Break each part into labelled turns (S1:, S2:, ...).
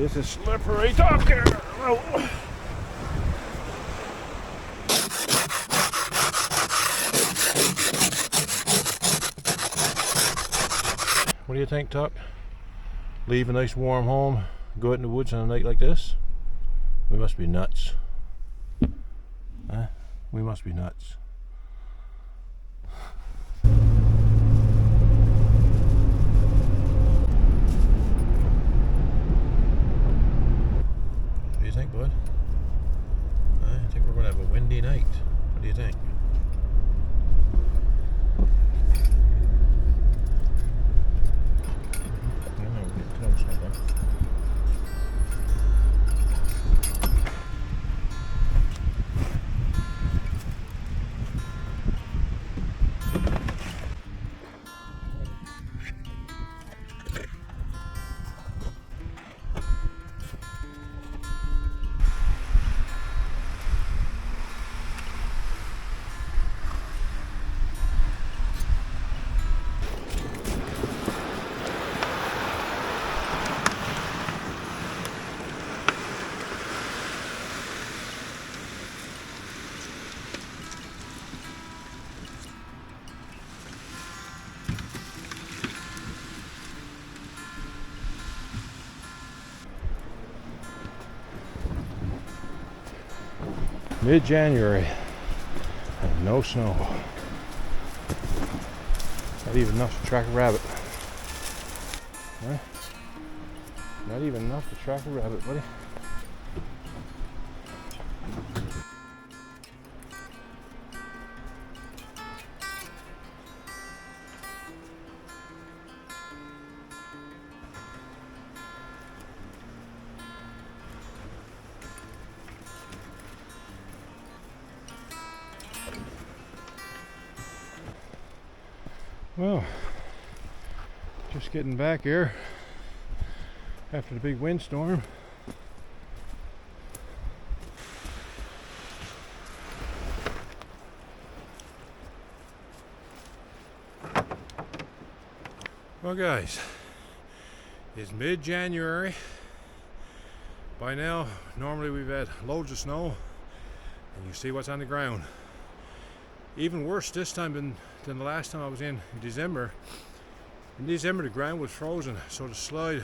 S1: This is slippery top here. Oh. What do you think, Tuck? Leave a nice warm home, go out in the woods on a night like this? We must be nuts. Huh? We must be nuts. What do you think, bud? I think we're going to have a windy night. What do you think? Mid-January and no snow. Not even enough to track a rabbit. Huh? Not even enough to track a rabbit, buddy. Well, just getting back here after the big windstorm. Well guys, it's mid-January. By now, normally we've had loads of snow and you see what's on the ground. Even worse this time than the last time I was in December. In December the ground was frozen, so the slide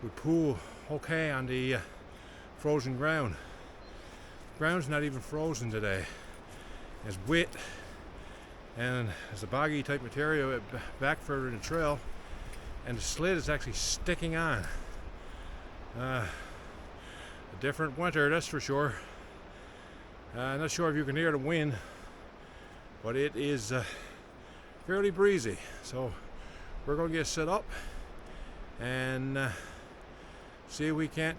S1: would pool okay on the frozen ground. The ground's not even frozen today. It's wet and it's a boggy type material back further in the trail, and the sled is actually sticking on. A different winter, that's for sure. I'm not sure if you can hear the wind, but it is fairly breezy, so we're going to get set up and see if we can't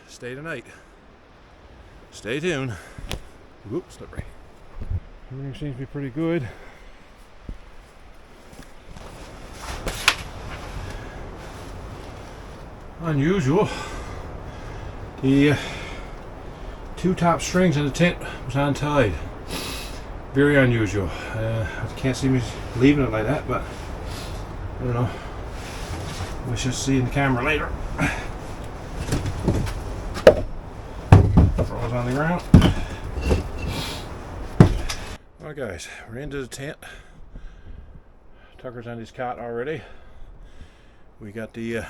S1: stay tonight. Stay tuned. Whoops, slippery. Everything seems to be pretty good. Unusual. The two top strings in the tent was untied. Very unusual. I can't see me leaving it like that, but I don't know. We shall see in the camera later. Froze on the ground. Well guys, we're into the tent. Tucker's on his cot already. We got the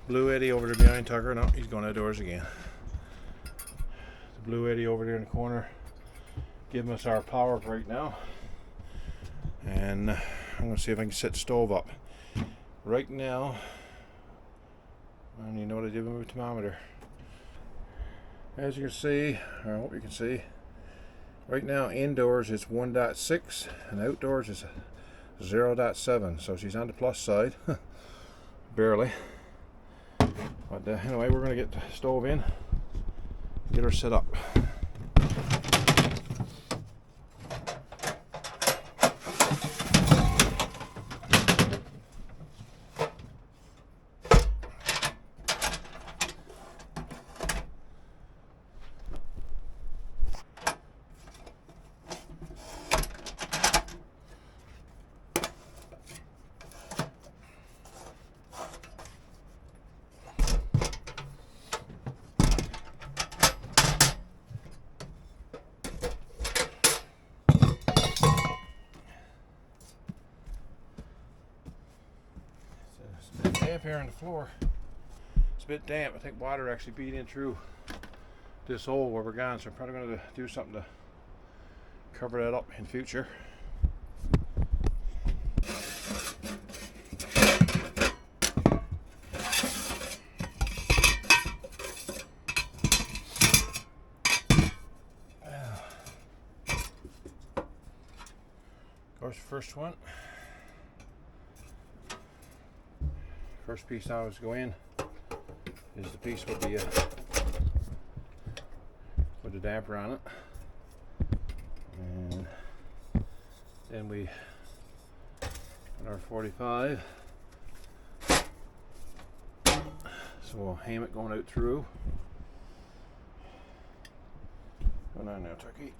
S1: BLUETTI over there behind Tucker. No, he's going outdoors again. The BLUETTI over there in the corner giving us our power right now, and I'm going to see if I can set the stove up. Right now, and you know what I did with my thermometer. As you can see, or I hope you can see, right now indoors it's 1.6 and outdoors is 0.7, so she's on the plus side. Barely. But anyway, we're going to get the stove in, get her set up. here on the floor. It's a bit damp. I think water actually beat in through this hole where we're going, so I'm probably going to do something to cover that up in future. Of course, first one. First piece I always go in is the piece with the damper on it, and then we put our 45. So we'll ham it going out through. Going on now, turkey.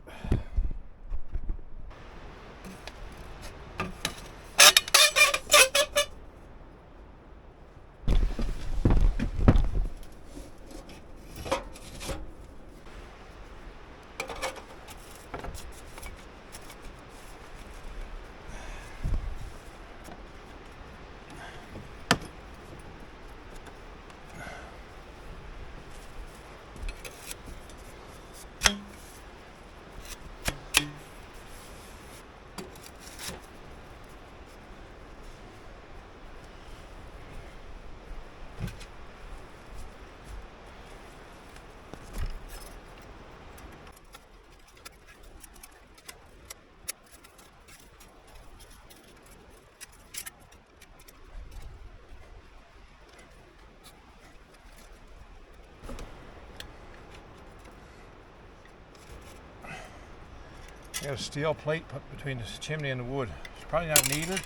S1: I got a steel plate put between the chimney and the wood. It's probably not needed,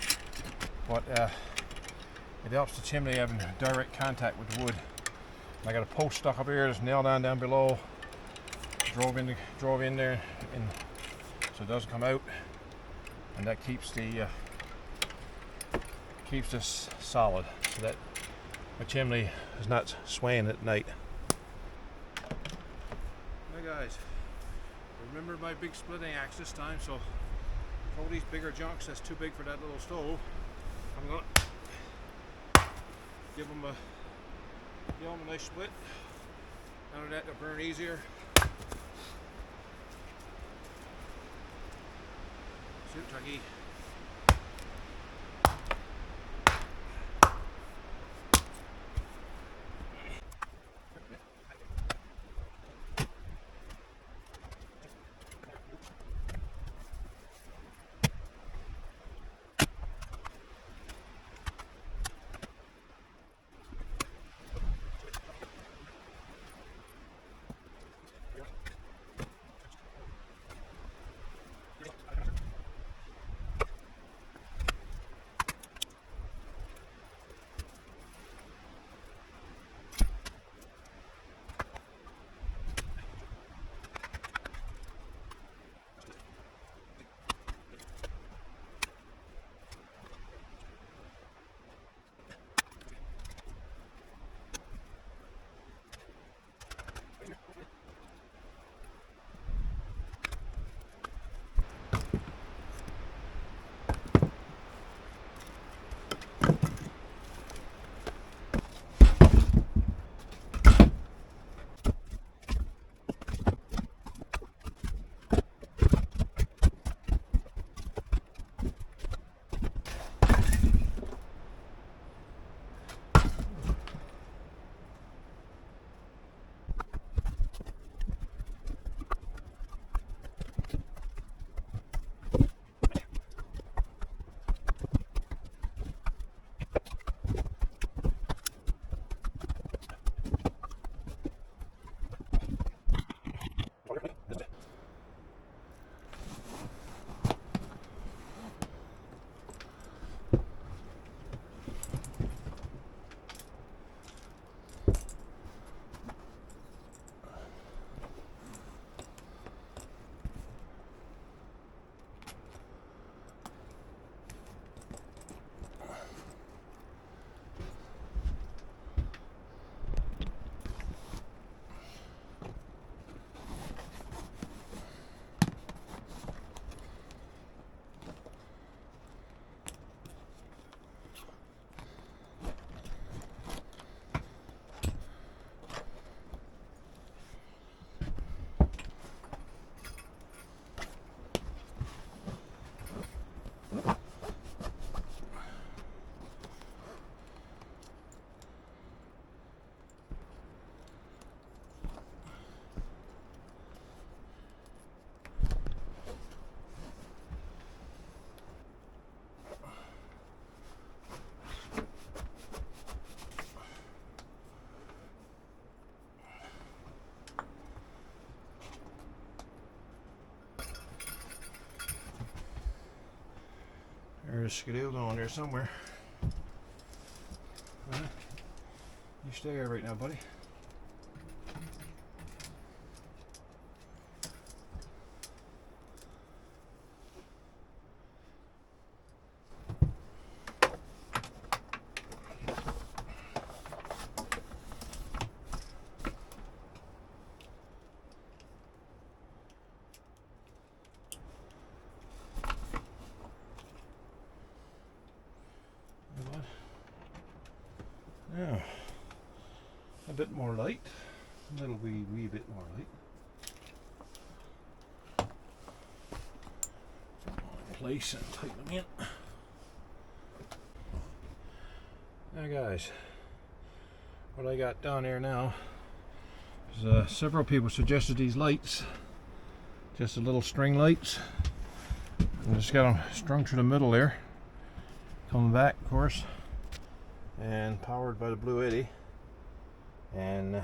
S1: but it helps the chimney having direct contact with the wood. I got a post stuck up here that's nailed on down below. Drove in there, and so it doesn't come out, and that keeps this solid, so that my chimney is not swaying at night. Hey guys. Remember my big splitting axe this time, so throw these bigger junks that's too big for that little stove. I'm gonna give them a nice split. None of that to burn easier. Shoot, turkey. a skidoo on there somewhere. You stay here right now, buddy. Now, a bit more light, a little wee bit more light. In place and tighten them in. Now guys, what I got down here now is several people suggested these lights, just the little string lights. I just got them strung through the middle there, coming back of course, and powered by the BLUETTI. And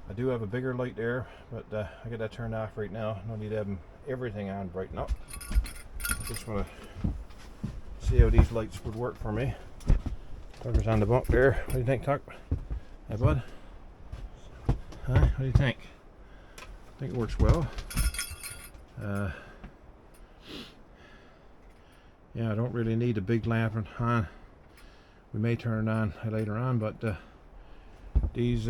S1: I do have a bigger light there, but I got that turned off right now. No need to have everything on brighten up. I just want to see how these lights would work for me. Tucker's on the bunk there. What do you think, Tuck? Hey bud? Huh? What do you think? I think it works well. Yeah, I don't really need a big lamp on. We may turn it on later on, but these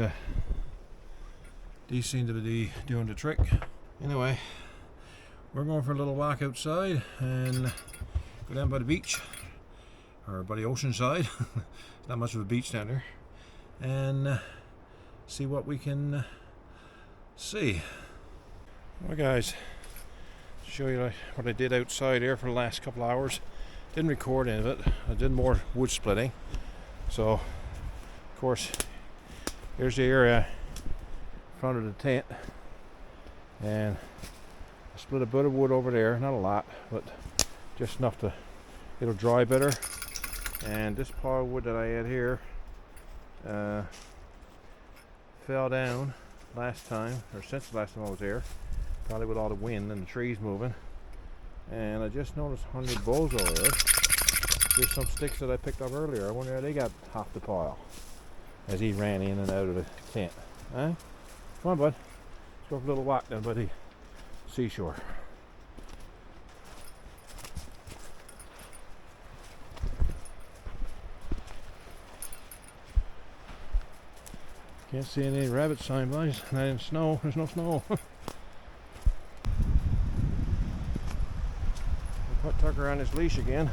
S1: seem to be doing the trick. Anyway, we're going for a little walk outside and go down by the beach, or by the ocean side. Not much of a beach down there, and see what we can see. Well guys, show you what I did outside here for the last couple of hours. Didn't record any of it. I did more wood splitting. So, of course, here's the area in front of the tent, and I split a bit of wood over there. Not a lot, but just enough to it'll dry better. And this pile of wood that I had here fell down last time, or since the last time I was there, probably with all the wind and the trees moving. And I just noticed 100 boughs over there. There's some sticks that I picked up earlier. I wonder how they got half the pile as he ran in and out of the tent. Huh? Come on, bud. Let's go for a little walk down by the seashore. Can't see any rabbit sign, boys. Not in snow. There's no snow. Put Tucker on his leash again.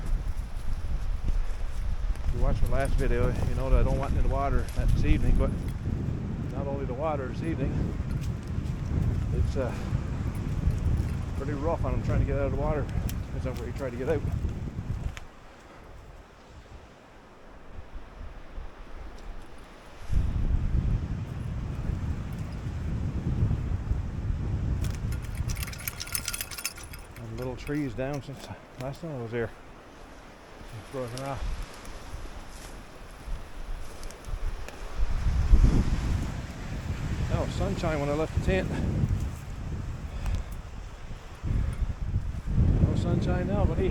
S1: If you watched my last video, you know that I don't want him in the water this evening, but not only the water this evening, it's pretty rough on him trying to get out of the water. Depends on where he tried to get out. Little trees down since last time I was there. It's broken off. Oh, sunshine when I left the tent. No sunshine now, buddy.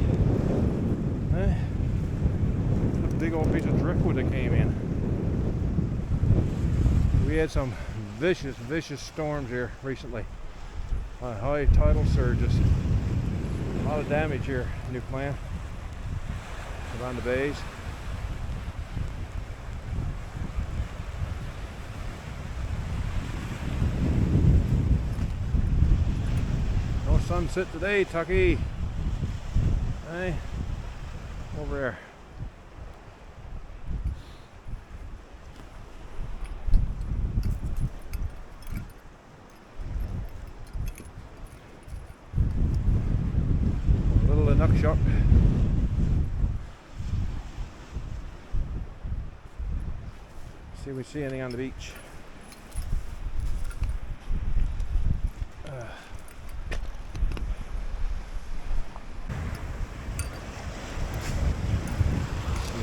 S1: A big old piece of driftwood that came in. We had some vicious storms here recently. High tidal surges. A lot of damage here, New Plan, around the bays. No sunset today, Tucky. Hey, over there. Duck shop. See if we see anything on the beach.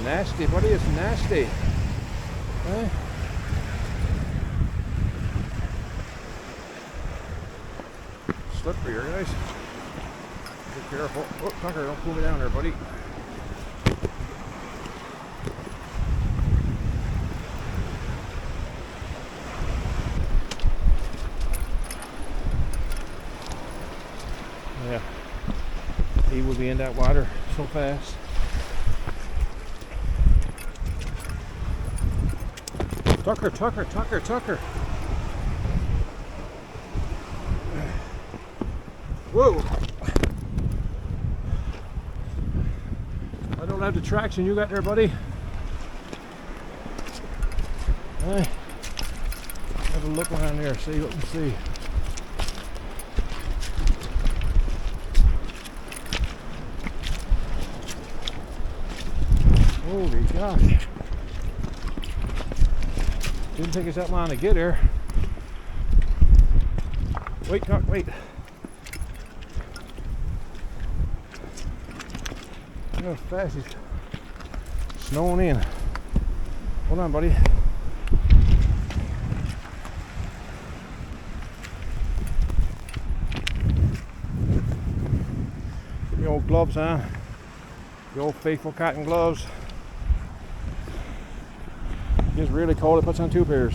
S1: Nasty, buddy, it's nasty. Eh? Slippery here, guys. Be careful. Oh, Tucker, don't pull me down there, buddy.
S2: Yeah, he will be in that water so fast. Tucker, Tucker, Tucker, Tucker. Whoa! I don't have the traction you got there, buddy. Hey, have a look around there, see what we see. Holy gosh. Didn't think it's that long to get here. Wait, Tuck, wait. Look how fast he's snowing in. Hold on, buddy. Get my old gloves on. The old faithful cotton gloves. It's really cold, it puts on 2 pairs.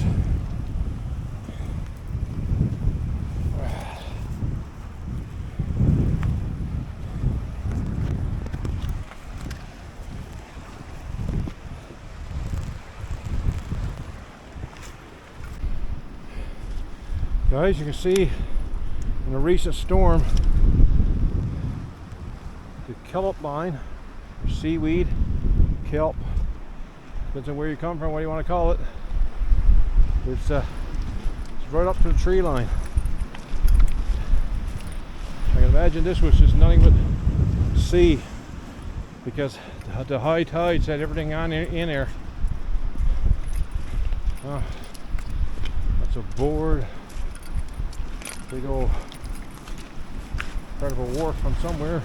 S2: Guys, you can see in a recent storm, the kelp line, or seaweed, kelp, depends on where you come from, what do you want to call it. It's right up to the tree line. I can imagine this was just nothing but sea, because the high tides had everything on in there. Oh, that's a board, big old part of a wharf from somewhere.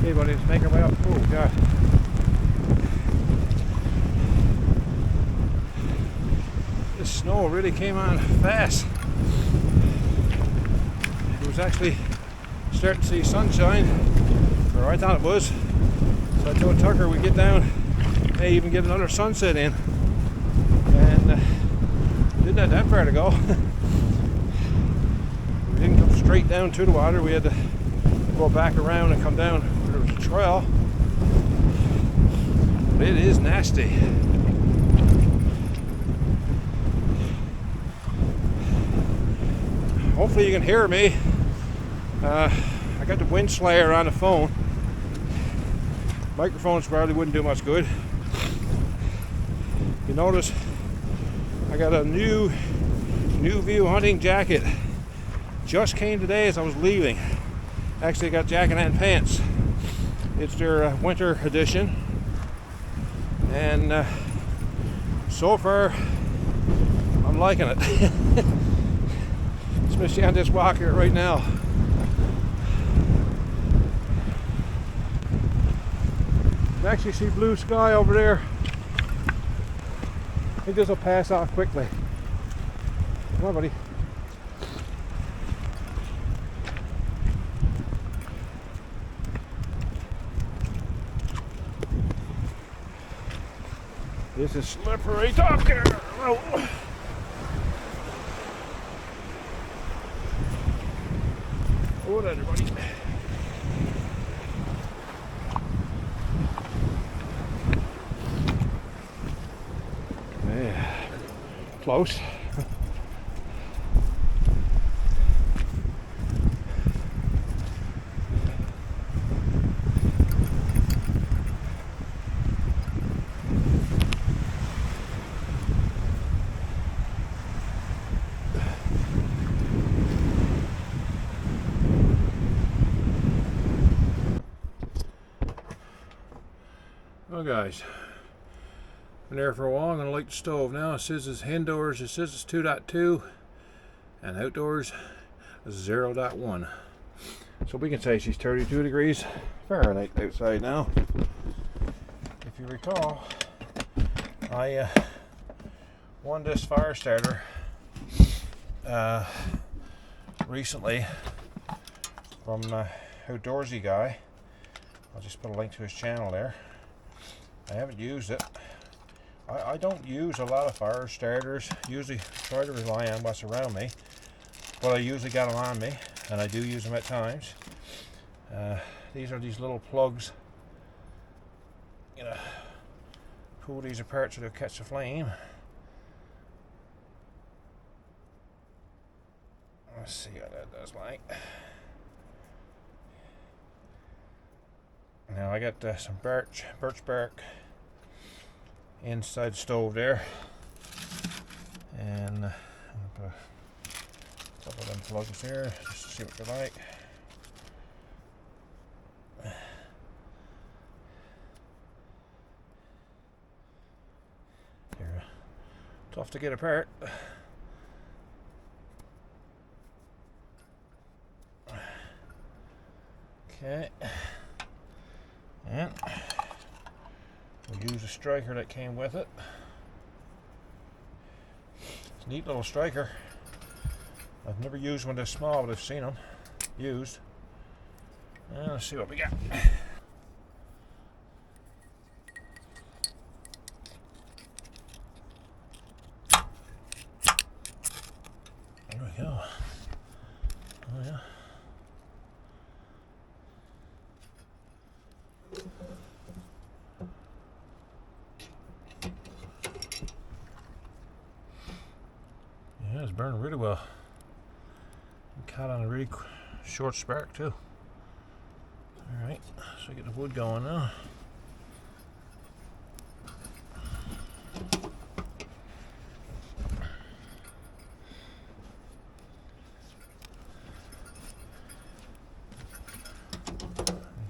S2: Okay, buddy, let's make our way up. Oh, God. This snow really came on fast. It was actually starting to see sunshine, or I thought it was. So I told Tucker we'd get down, hey, even get another sunset in. And did that far to go. We didn't come straight down to the water. We had to go back around and come down. There was a trail, but it is nasty. Hopefully you can hear me. I got the wind slayer on the phone. Microphones probably wouldn't do much good. You notice I got a new View hunting jacket. Just came today as I was leaving. Actually, I got jacket and pants. It's their winter edition, and so far I'm liking it. Especially on this walk here right now. You actually see blue sky over there. I think this will pass off quickly. Come on, buddy. This is slippery talking. Oh. Hold on, everybody. Yeah, close. Well, guys, been there for a while. I'm going to light the stove now. It says it's indoors, it says it's 2.2, and outdoors 0.1. So we can say she's 32 degrees Fahrenheit outside now. If you recall, I won this fire starter recently from Outdoorsy Guy. I'll just put a link to his channel there. I haven't used it. I don't use a lot of fire starters. Usually try to rely on what's around me, but I usually got them on me, and I do use them at times. These are these little plugs. You know, pull these apart so they'll catch the flame. Let's see what that does like. Now I got some birch bark inside the stove there, and I'm gonna put a couple of them plugs here just to see what they're like. They're tough to get apart. Okay, and we'll use a striker that came with it. It's a neat little striker. I've never used one this small, but I've seen them used. And let's see what we got. There we go. Oh yeah. Yeah, it's burning really well. Caught on a really short spark too. Alright, so get the wood going now.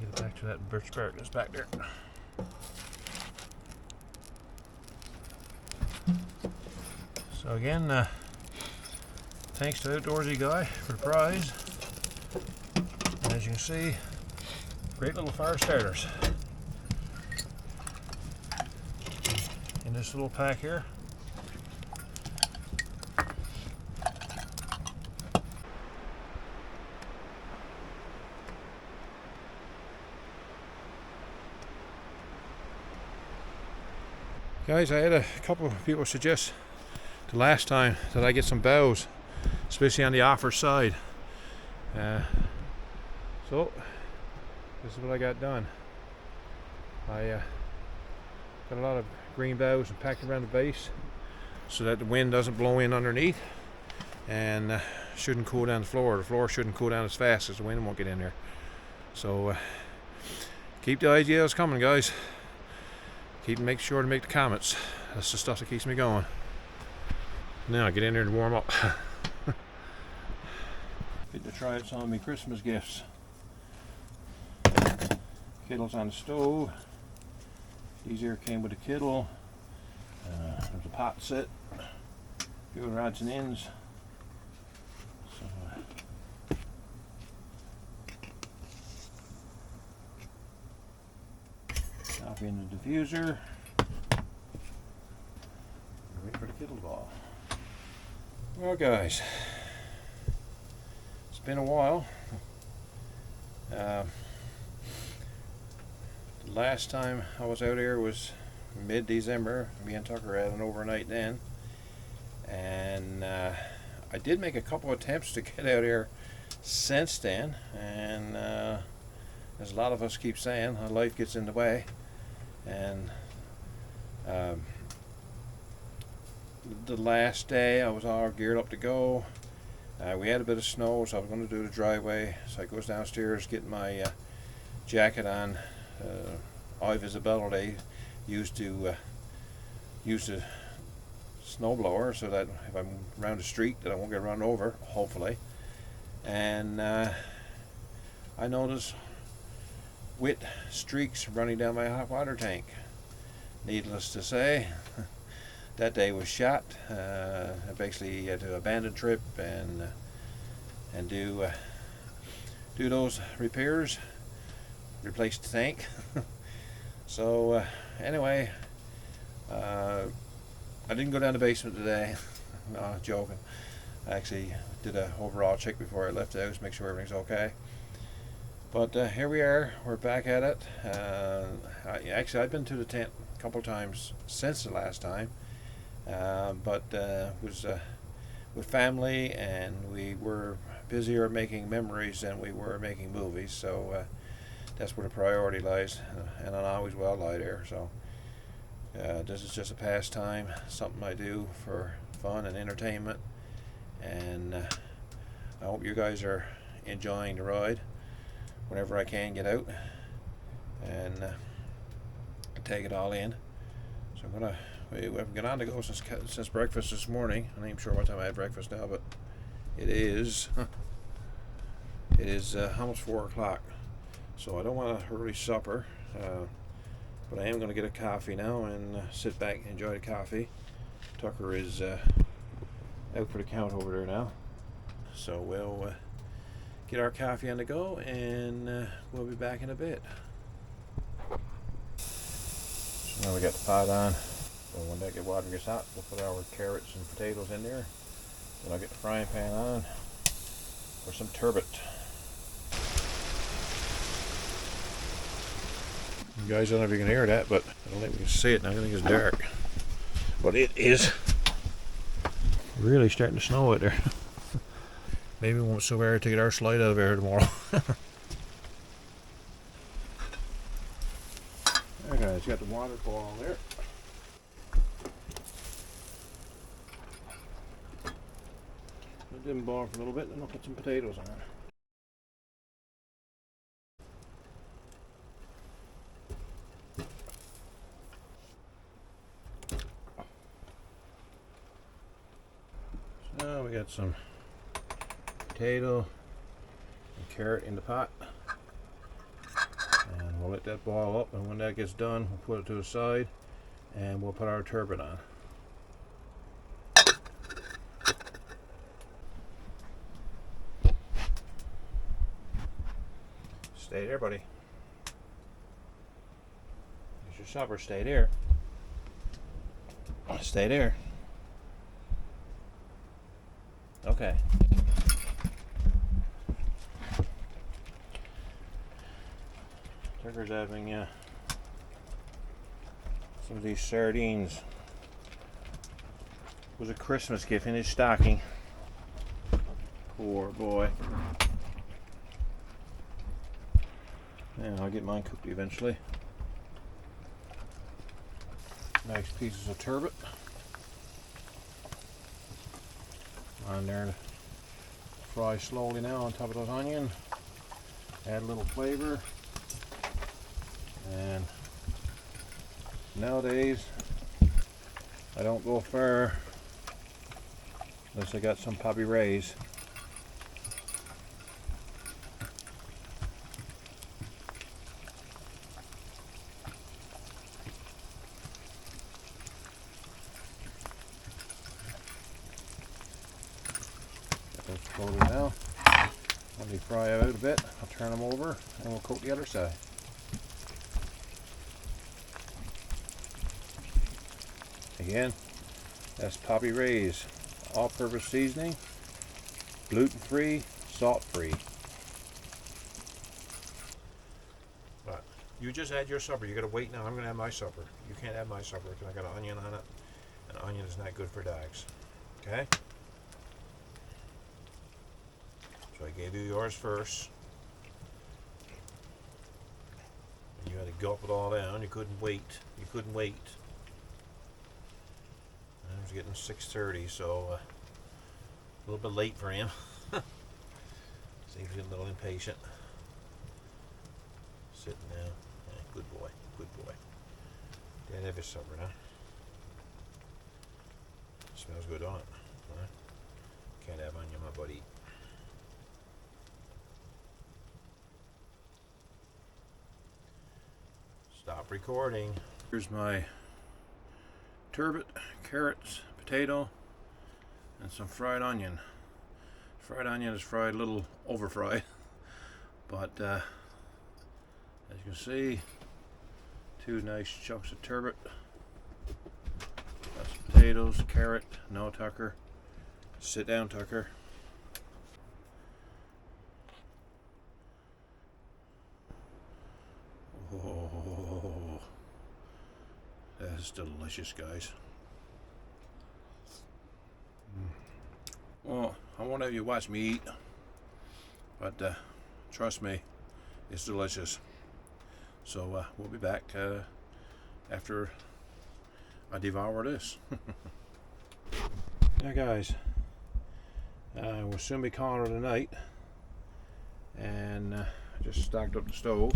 S2: Get it back to that birch bark that's back there. So again, thanks to Outdoorsy Guy for the prize. And as you can see, great little fire starters in this little pack here. Guys, I had a couple of people suggest the last time that I get some boughs, especially on the offer side. So this is what I got done. I got a lot of green boughs and packed around the base so that the wind doesn't blow in underneath and shouldn't cool down the floor. The floor shouldn't cool down as fast as the wind won't get in there. So keep the ideas coming, guys. Make sure to make the comments. That's the stuff that keeps me going. Now get in there and warm up. Get to try out some of my Christmas gifts. Kettle's on the stove. These here came with a kettle. There's a pot set. A few rods and ends. So, coffee in the diffuser. Wait for the kettle to boil. Well, guys, it's been a while. Last time I was out here was mid-December. Me and Tucker had an overnight then, and I did make a couple attempts to get out here since then, and as a lot of us keep saying, life gets in the way, and the last day I was all geared up to go. We had a bit of snow, so I was going to do the driveway. So I goes downstairs, get my jacket on. Eye visibility, used to use the snow blower so that if I'm around the street that I won't get run over, hopefully. And I noticed wet streaks running down my hot water tank. Needless to say, that day was shot. I basically had to abandon trip and do do those repairs, replace the tank. So anyway, I didn't go down the basement today. No, joking. I actually did a overall check before I left the house, make sure everything's okay. But here we are, we're back at it. Actually, I've been to the tent a couple times since the last time, but was with family, and we were busier making memories than we were making movies, so that's where the priority lies, and I always will lie there. So this is just a pastime, something I do for fun and entertainment, and I hope you guys are enjoying the ride whenever I can get out and take it all in. So we haven't got on to go since breakfast this morning. I'm not even sure what time I had breakfast now, but it is almost 4 o'clock. So I don't want an early supper, but I am going to get a coffee now and sit back and enjoy the coffee. Tucker is out for the count over there now, so we'll get our coffee on the go, and we'll be back in a bit. So now we got the pot on. So when that water gets hot, we'll put our carrots and potatoes in there. Then I'll get the frying pan on for some turbot. You guys, I don't know if you can hear that, but I don't think we can see it now. I think it's dark. But it is really starting to snow out there. Maybe we won't so bad to get our slide out of here tomorrow. There, guys, got the water boiling there. It didn't boil for a little bit, then I'll put some potatoes on. So we got some potato and carrot in the pot, and we'll let that boil up, and when that gets done, we'll put it to the side and we'll put our turbot on. Stay there, buddy. There's your supper. Stay there. Stay there. Okay. Tucker's having some of these sardines. It was a Christmas gift in his stocking. Poor boy. And I'll get mine cooked eventually. Nice pieces of turbot on there to fry slowly now on top of those onions. Add a little flavor. And nowadays I don't go far unless I got some Poppy Rays. Coated now. When they fry out a bit, I'll turn them over and we'll coat the other side. Again, that's Poppy Rays, all-purpose seasoning, gluten-free, salt-free. But you just had your supper. You got to wait now. I'm going to have my supper. You can't have my supper because I got an onion on it, and onion is not good for dogs. Okay? So I gave you yours first. And you had to gulp it all down. You couldn't wait. You couldn't wait. And it was getting 6:30, so a little bit late for him. Seems he's getting a little impatient. Sitting down. Yeah, good boy. Good boy. Dad, have his supper now. Smells good on it. Huh? Can't have onion, my buddy. Stop recording. Here's my turbot, carrots, potato, and some fried onion. Fried onion is fried a little over fried. But as you can see, 2 nice chunks of turbot. Got some potatoes, carrot. No, Tucker. Sit down, Tucker. Oh, that's delicious, guys. Well, I won't have you watch me eat, but trust me, it's delicious. So we'll be back after I devour this. Yeah, guys, we'll soon be calling it a night, and I just stocked up the stove.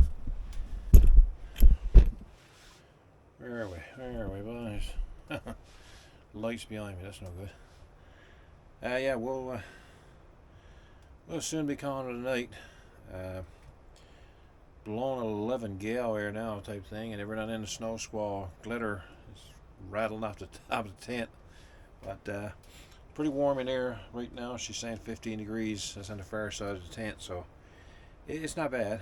S2: Where are we? Where are we, boys? Lights behind me, that's no good. Yeah, we'll soon be calling it a night. Blowing 11 gale here now type thing, and every now and then the snow squall glitter is rattling off the top of the tent. But pretty warm in here right now. She's saying 15 degrees. That's on the far side of the tent, so it's not bad.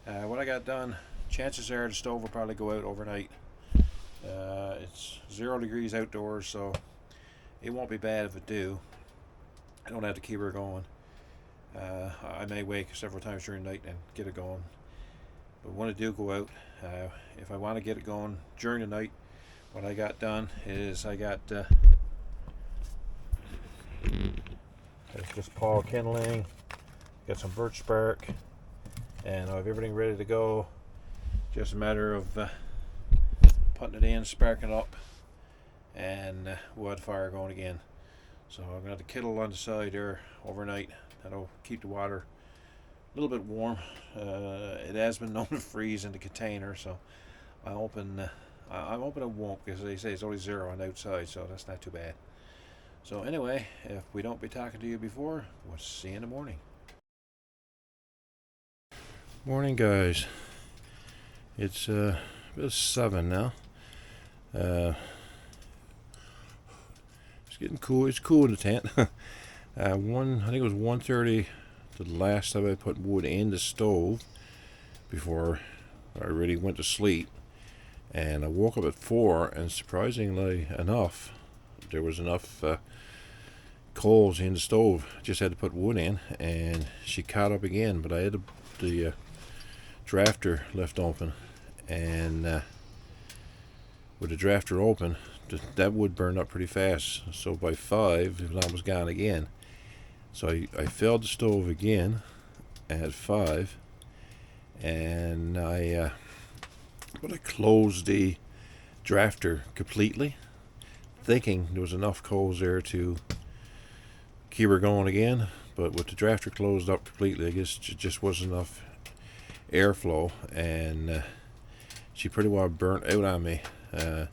S2: What I got done, chances are the stove will probably go out overnight. It's 0 degrees outdoors, so it won't be bad if it do. I don't have to keep her going. I may wake several times during the night and get it going. But when it do go out, if I want to get it going during the night, what I got done is I got there's just Paul kindling, got some birch bark, and I have everything ready to go. Just a matter of putting it in, sparking it up, and wood fire going again. So I'm going to have the kettle on the side there overnight. That'll keep the water a little bit warm. It has been known to freeze in the container, so I'm hoping it won't, because they say it's only 0 on the outside, so that's not too bad. So anyway, if we don't be talking to you before, we'll see you in the morning. Morning, guys. It's about 7 now. It's getting cool. It's cool in the tent. I think it was 1:30 the last time I put wood in the stove before I really went to sleep. And I woke up at 4, and surprisingly enough, there was enough coals in the stove. Just had to put wood in, and she caught up again. But I had the drafter left open, and with the drafter open, that wood burned up pretty fast. So by 5, it was gone again. So I filled the stove again at 5, and I closed the drafter completely, thinking there was enough coals there to keep her going again. But with the drafter closed up completely, I guess it just wasn't enough airflow, and she pretty well burnt out on me. There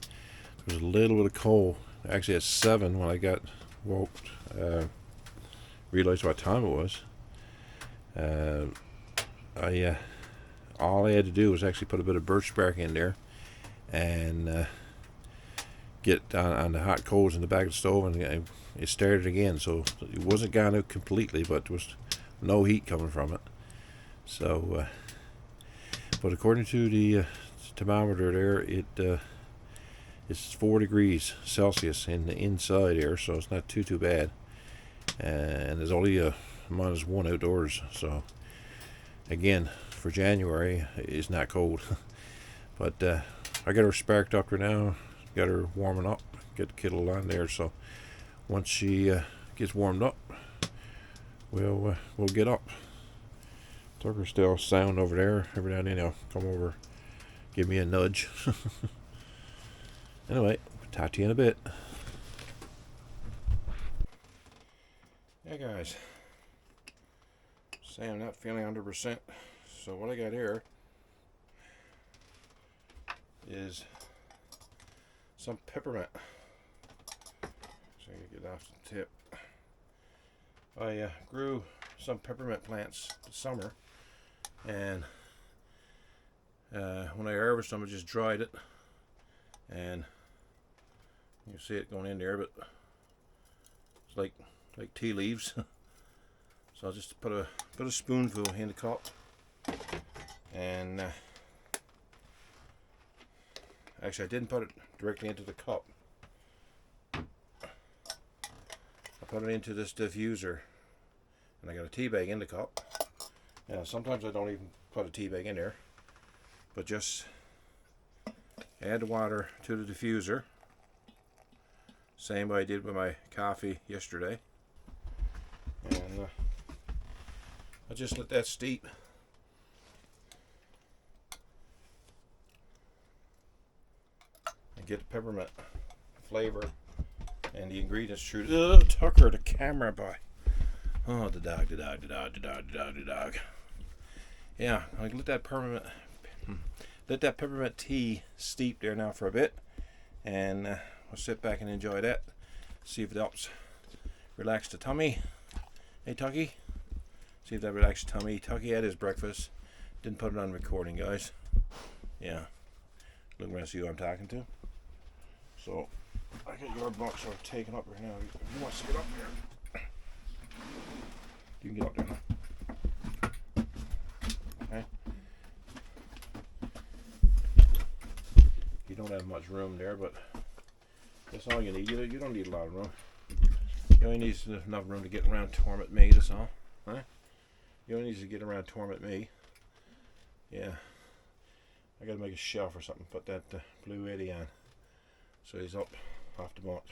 S2: was a little bit of coal. Actually, at 7 when I woke, realized what time it was. All I had to do was actually put a bit of birch bark in there and get on the hot coals in the back of the stove, and it started again. So it wasn't gone out completely, but there was no heat coming from it. So, but according to the thermometer there, it's 4 degrees Celsius in the inside air, so it's not too bad. And there's only a -1 outdoors, so again, for January, it's not cold. But I got her sparked up right now, got her warming up, get the kettle on there, so once she gets warmed up, we'll get up. Tucker's still sound over there. Every now and then he'll come over, give me a nudge. Anyway, talk to you in a bit. Hey guys, say I'm not feeling 100%, so what I got here is some peppermint. So I can get off the tip. I grew some peppermint plants this summer, and when I harvested them, I just dried it, and you see it going in there, but it's like tea leaves. So I'll just put a spoonful in the cup And actually I didn't put it directly into the cup. I put it into this diffuser, and I got a tea bag in the cup. Sometimes I don't even put a tea bag in there, but just add the water to the diffuser, same way I did with my coffee yesterday, and I just let that steep. And get the peppermint flavor and the ingredients true. Tucker, the camera boy. Oh, the dog. Yeah, I let that peppermint tea steep there now for a bit, and I'll sit back and enjoy that. See if it helps relax the tummy. Hey, Tucky. See if that relaxes the tummy. Tucky had his breakfast. Didn't put it on recording, guys. Yeah. Look around, see who I'm talking to. So, I got your box sort of taken up right now. Who wants to get up there? You can get up there now. Okay. You don't have much room there, but that's all you need. You don't need a lot of room. You only need enough room to get around Torment Me, that's all. Huh? You only need to get around Torment Me. Yeah. I gotta make a shelf or something, put that BLUETTI on. So he's up off the bunk.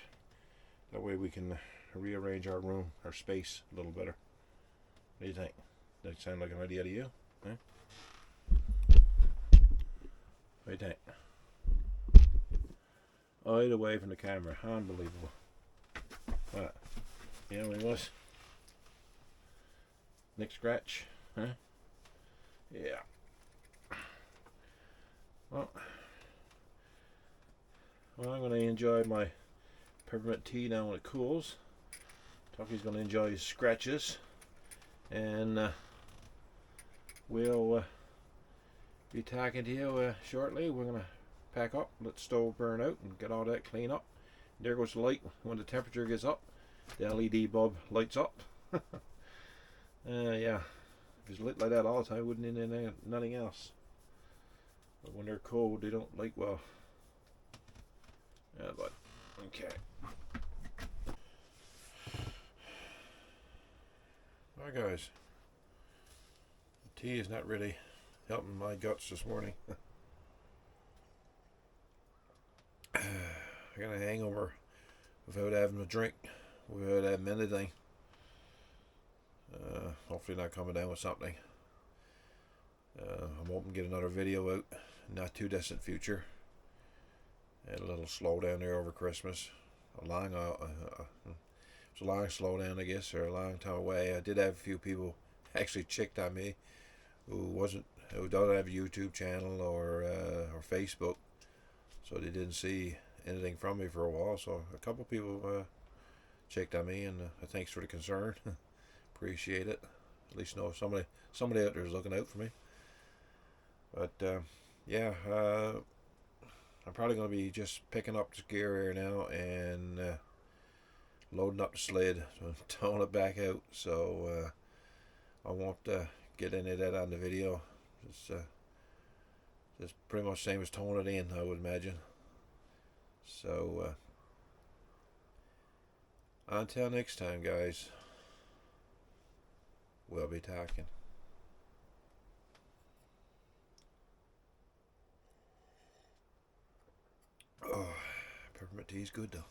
S2: That way we can rearrange our room, our space a little better. What do you think? Does that sound like an idea to you? Huh? What do you think? Oh, either way from the camera. Unbelievable. What? Yeah, we was. Nick scratch? Huh? Yeah. Well, I'm going to enjoy my peppermint tea now when it cools. Tucky's going to enjoy his scratches. And we'll be talking to you shortly. We're going to pack up, let the stove burn out, and get all that clean up. There goes the light. When the temperature gets up, the LED bulb lights up. Yeah, if it's lit like that all the time, wouldn't need nothing else. But when they're cold, they don't light well. Yeah, but okay. Alright, guys. The tea is not really helping my guts this morning. I got a hangover without having a drink, without having anything. Hopefully not coming down with something. I'm hoping to get another video out in not too distant future. Had a little slowdown there over Christmas. It was a long slowdown, I guess, or a long time away. I did have a few people actually checked on me who don't have a YouTube channel or Facebook, so they didn't see anything from me for a while. So a couple people checked on me, and thanks for the concern. Appreciate it. At least know somebody out there is looking out for me. But yeah, I'm probably going to be just picking up the gear here now and loading up the sled, towing it back out. So I won't get any of that on the video. It's pretty much the same as towing it in, I would imagine. So until next time, guys, we'll be talking. Oh, peppermint tea is good though.